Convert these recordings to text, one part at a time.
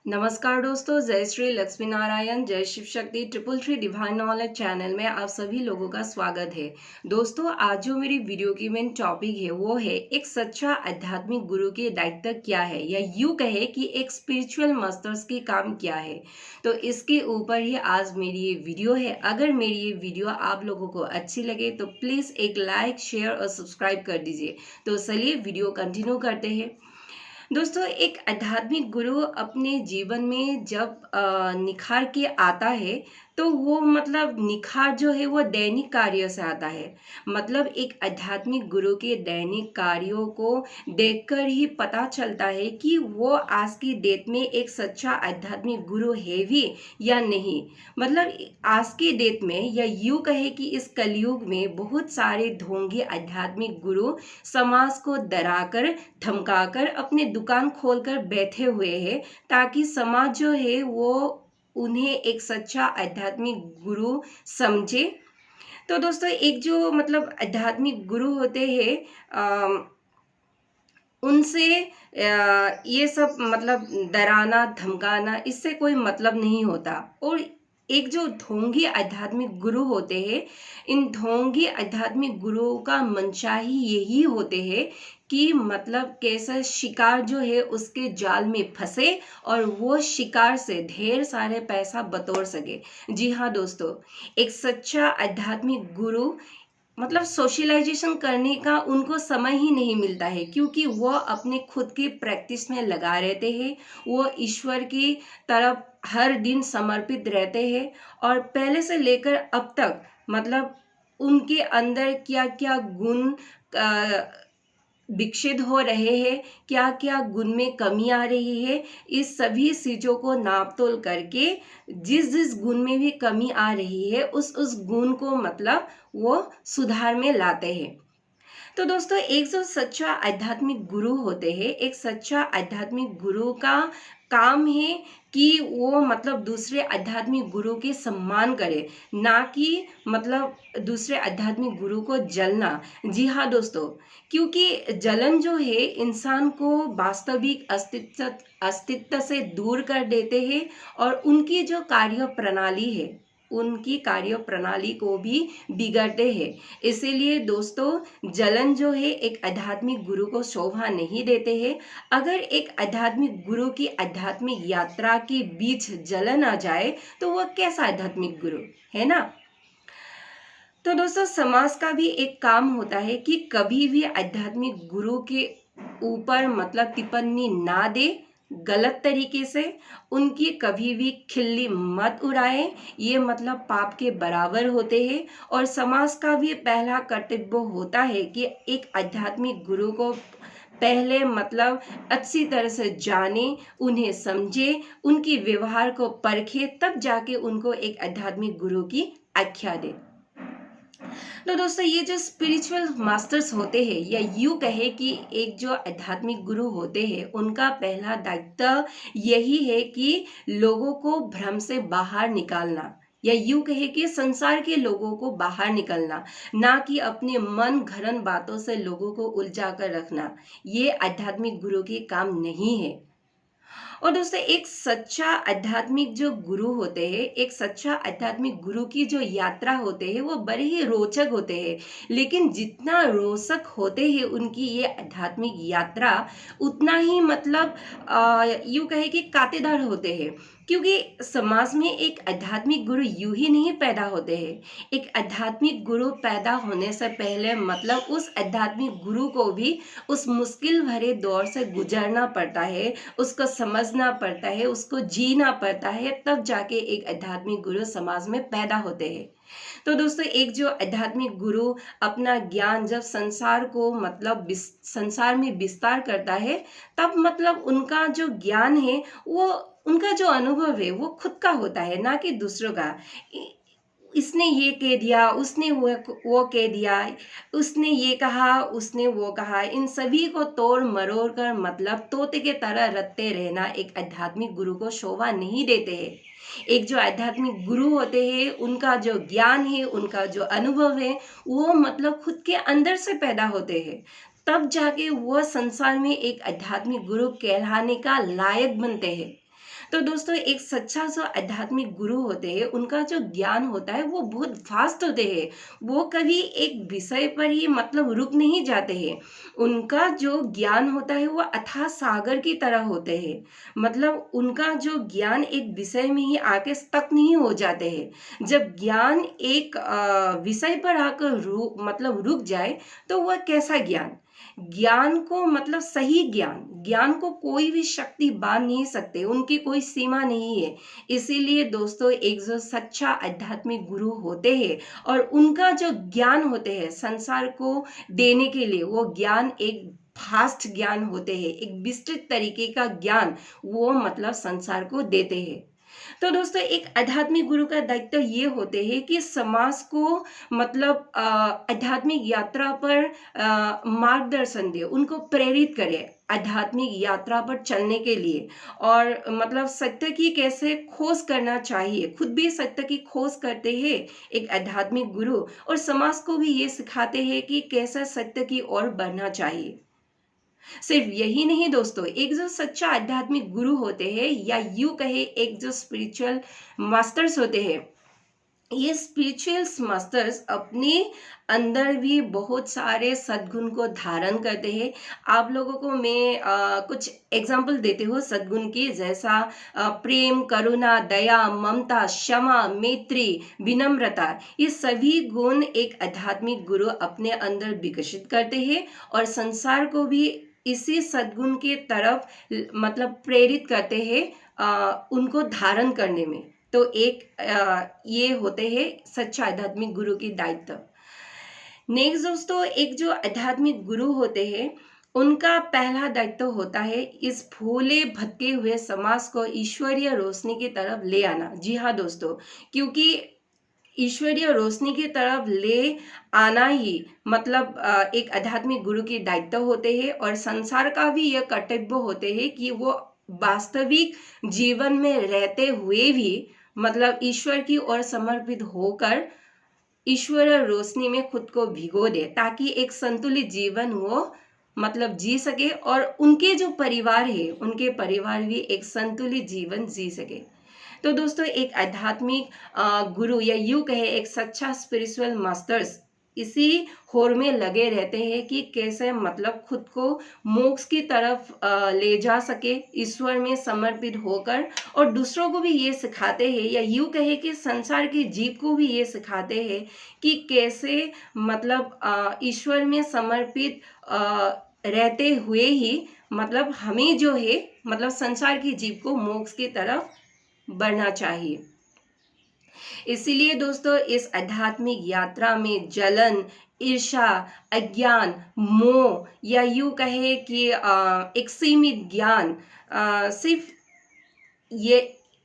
नमस्कार दोस्तों, जय श्री लक्ष्मी नारायण, जय Shiv Shakti. 333 divine knowledge channel में आप सभी लोगों का स्वागत है। दोस्तों, आज जो मेरी वीडियो की मेन टॉपिक है वो है एक सच्चा आध्यात्मिक गुरु की दायित्व क्या है, या यूं कहे कि एक स्पिरिचुअल मास्टर्स की काम क्या है। तो इसके ऊपर ही आज मेरी ये वीडियो है। अगर मेरी ये वीडियो आप लोगों को अच्छी लगे तो प्लीज़ एक लाइक, शेयर और सब्सक्राइब कर दीजिए। तो चलिए वीडियो कंटिन्यू करते हैं। दोस्तों, एक आध्यात्मिक गुरु अपने जीवन में जब निखार के आता है तो वो मतलब निखार जो है वो दैनिक कार्य से आता है। मतलब एक आध्यात्मिक गुरु के दैनिक कार्यों को देखकर ही पता चलता है कि वो आज की डेट में एक सच्चा आध्यात्मिक गुरु है भी या नहीं। मतलब आज की डेट में, या यूं कहे कि इस कलयुग में बहुत सारे ढोंगी आध्यात्मिक गुरु समाज को डराकर धमकाकर अपने दुकान खोलकर बैठे हुए हैं, ताकि समाज जो है वो उन्हें एक सच्चा आध्यात्मिक गुरु समझे। तो दोस्तों, एक जो मतलब आध्यात्मिक गुरु होते हैं, उनसे ये सब मतलब डराना धमकाना इससे कोई मतलब नहीं होता। और एक जो ढोंगी आध्यात्मिक गुरु होते हैं, इन ढोंगी आध्यात्मिक गुरुओं का मंशा ही यही होते हैं कि मतलब कैसा शिकार जो है उसके जाल में फंसे और वो शिकार से ढेर सारे पैसा बटोर सके। जी हाँ दोस्तों, एक सच्चा आध्यात्मिक गुरु मतलब सोशलाइजेशन करने का उनको समय ही नहीं मिलता है, क्योंकि वो अपने खुद की प्रैक्टिस में लगा रहते हैं। वो ईश्वर की तरफ हर दिन समर्पित रहते हैं, और पहले से लेकर अब तक मतलब उनके अंदर क्या क्या गुण विकसित हो रहे हैं, क्या क्या गुण में कमी आ रही है, इस सभी चीज़ों को नाप तोल करके जिस जिस गुण में भी कमी आ रही है उस गुण को मतलब वो सुधार में लाते हैं। तो दोस्तों, एक जो सच्चा आध्यात्मिक गुरु होते हैं, एक सच्चा आध्यात्मिक गुरु का काम है कि वो मतलब दूसरे आध्यात्मिक गुरु के सम्मान करे, ना कि मतलब दूसरे आध्यात्मिक गुरु को जलना। जी हाँ दोस्तों, क्योंकि जलन जो है इंसान को वास्तविक अस्तित्व से दूर कर देते हैं, और उनकी जो कार्य प्रणाली है उनकी कार्य प्रणाली को भी बिगड़ते हैं। इसीलिए दोस्तों, जलन जो है एक आध्यात्मिक गुरु को शोभा नहीं देते हैं। अगर एक आध्यात्मिक गुरु की आध्यात्मिक यात्रा के बीच जलन आ जाए तो वह कैसा आध्यात्मिक गुरु है ना। तो दोस्तों, समाज का भी एक काम होता है कि कभी भी आध्यात्मिक गुरु के ऊपर मतलब टिप्पणी ना दे, गलत तरीके से उनकी कभी भी खिल्ली मत उड़ाए। ये मतलब पाप के बराबर होते हैं। और समाज का भी पहला कर्तव्य होता है कि एक आध्यात्मिक गुरु को पहले मतलब अच्छी तरह से जाने, उन्हें समझे, उनकी व्यवहार को परखे, तब जाके उनको एक आध्यात्मिक गुरु की आख्या दे। तो दोस्तों, ये जो स्पिरिचुअल मास्टर्स होते हैं, या यूं कहे कि एक जो आध्यात्मिक गुरु होते हैं, उनका पहला दायित्व यही है कि लोगों को भ्रम से बाहर निकालना, या यूं कहे कि संसार के लोगों को बाहर निकलना, ना कि अपने मन घड़न बातों से लोगों को उलझा कर रखना। ये आध्यात्मिक गुरु के काम नहीं है। और दोस्तों, एक सच्चा आध्यात्मिक जो गुरु होते हैं, एक सच्चा आध्यात्मिक गुरु की जो यात्रा होते हैं वो बड़े ही रोचक होते हैं। लेकिन जितना रोचक होते हैं उनकी ये आध्यात्मिक यात्रा, उतना ही मतलब यूं कहे कि कांटेदार होते हैं। क्योंकि समाज में एक आध्यात्मिक गुरु यूं ही नहीं पैदा होते हैं। एक आध्यात्मिक गुरु पैदा होने से पहले मतलब उस आध्यात्मिक गुरु को भी उस मुश्किल भरे दौर से गुजरना पड़ता है, उसको समझना पड़ता है, उसको जीना पड़ता है, तब जाके एक आध्यात्मिक गुरु समाज में पैदा होते हैं। तो दोस्तों, एक जो आध्यात्मिक गुरु अपना ज्ञान जब संसार को मतलब संसार में विस्तार करता है, तब मतलब उनका जो ज्ञान है वो उनका जो अनुभव है वो खुद का होता है, ना कि दूसरों का। इसने ये कह दिया, उसने वो कह दिया, उसने ये कहा, उसने वो कहा, इन सभी को तोड़ मरोड़ कर मतलब तोते के तरह रटते रहना एक आध्यात्मिक गुरु को शोभा नहीं देते हैं। एक जो आध्यात्मिक गुरु होते हैं, उनका जो ज्ञान है, उनका जो अनुभव है, वो मतलब खुद के अंदर से पैदा होते हैं। तब जाके वो संसार में एक आध्यात्मिक गुरु कहलाने का लायक बनते हैं। तो दोस्तों एक सच्चा जो आध्यात्मिक गुरु होते हैं उनका जो ज्ञान होता है वो बहुत वास्ट होते हैं। वो कभी एक विषय पर ही मतलब रुक नहीं जाते हैं। उनका जो ज्ञान होता है वो अथाह सागर की तरह होते हैं। मतलब उनका जो ज्ञान एक विषय में ही आके तक नहीं हो जाते हैं। जब ज्ञान एक विषय पर आकर मतलब रुक जाए तो वह कैसा ज्ञान, ज्ञान को मतलब सही ज्ञान, ज्ञान को कोई भी शक्ति बांध नहीं सकते, उनकी कोई सीमा नहीं है। इसीलिए दोस्तों एक जो सच्चा आध्यात्मिक गुरु होते हैं और उनका जो ज्ञान होते हैं संसार को देने के लिए, वो ज्ञान एक फास्ट ज्ञान होते हैं, एक विस्तृत तरीके का ज्ञान वो मतलब संसार को देते हैं। तो दोस्तों एक आध्यात्मिक गुरु का दायित्व ये होते हैं कि समाज को मतलब आध्यात्मिक यात्रा पर मार्गदर्शन दे, उनको प्रेरित करे आध्यात्मिक यात्रा पर चलने के लिए, और मतलब सत्य की कैसे खोज करना चाहिए, खुद भी सत्य की खोज करते हैं एक आध्यात्मिक गुरु, और समाज को भी ये सिखाते हैं कि कैसे सत्य की ओर बढ़ना चाहिए। सिर्फ यही नहीं दोस्तों, एक जो सच्चा आध्यात्मिक गुरु होते हैं या यूं कहे एक जो स्पिरिचुअल मास्टर्स होते हैं, ये स्पिरिचुअल मास्टर्स अपने अंदर भी बहुत सारे सद्गुण को धारण करते हैं। आप लोगों को मैं कुछ एग्जाम्पल देते हूँ सद्गुण की, जैसा प्रेम, करुणा, दया, ममता, क्षमा, मैत्री, विनम्रता, ये सभी गुण एक आध्यात्मिक गुरु अपने अंदर विकसित करते हैं और संसार को भी इसी सद्गुण के तरफ मतलब प्रेरित करते हैं उनको धारण करने में। तो एक ये होते हैं सच्चा आध्यात्मिक गुरु की दायित्व। नेक्स्ट दोस्तों एक जो आध्यात्मिक गुरु होते हैं उनका पहला दायित्व होता है इस भोले भटके हुए समाज को ईश्वरीय रोशनी की तरफ ले आना। जी हाँ दोस्तों, क्योंकि ईश्वरीय रोशनी की तरफ ले आना ही मतलब एक आध्यात्मिक गुरु की दायित्व होते हैं, और संसार का भी यह कर्तव्य होते हैं कि वो वास्तविक जीवन में रहते हुए भी मतलब ईश्वर की ओर समर्पित होकर ईश्वर रोशनी में खुद को भिगो दे, ताकि एक संतुलित जीवन वो मतलब जी सके और उनके जो परिवार है उनके परिवार भी एक संतुलित जीवन जी सके। तो दोस्तों एक आध्यात्मिक गुरु या यूं कहे एक सच्चा स्पिरिचुअल मास्टर्स इसी होड़ में लगे रहते हैं कि कैसे मतलब खुद को मोक्ष की तरफ ले जा सके ईश्वर में समर्पित होकर, और दूसरों को भी ये सिखाते हैं या यूं कहे कि संसार के जीव को भी ये सिखाते हैं कि कैसे मतलब ईश्वर में समर्पित रहते हुए ही मतलब हमें जो है मतलब संसार के जीव को मोक्ष की तरफ बढ़ना चाहिए। इसीलिए दोस्तों इस आध्यात्मिक यात्रा में जलन, ईर्ष्या, अज्ञान, मोह या यूं कहे कि एक सीमित ज्ञान सिर्फ ये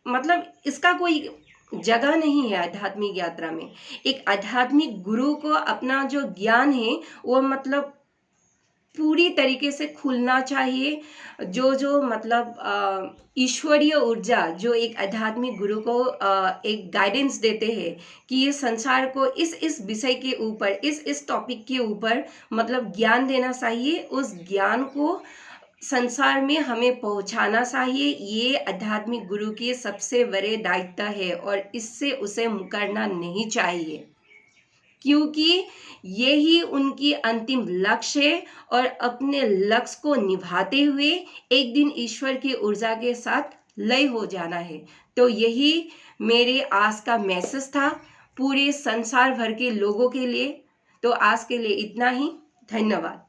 मतलब इसका कोई जगह नहीं है आध्यात्मिक यात्रा में। एक आध्यात्मिक गुरु को अपना जो ज्ञान है वो मतलब पूरी तरीके से खुलना चाहिए। जो जो मतलब ईश्वरीय ऊर्जा जो एक आध्यात्मिक गुरु को एक गाइडेंस देते हैं कि ये संसार को इस विषय के ऊपर इस टॉपिक के ऊपर मतलब ज्ञान देना चाहिए, उस ज्ञान को संसार में हमें पहुंचाना चाहिए। ये आध्यात्मिक गुरु के सबसे बड़े दायित्व है और इससे उसे मुकरना नहीं चाहिए, क्योंकि यही उनकी अंतिम लक्ष्य है और अपने लक्ष्य को निभाते हुए एक दिन ईश्वर की ऊर्जा के साथ लय हो जाना है। तो यही मेरे आज का मैसेज था पूरे संसार भर के लोगों के लिए। तो आज के लिए इतना ही, धन्यवाद।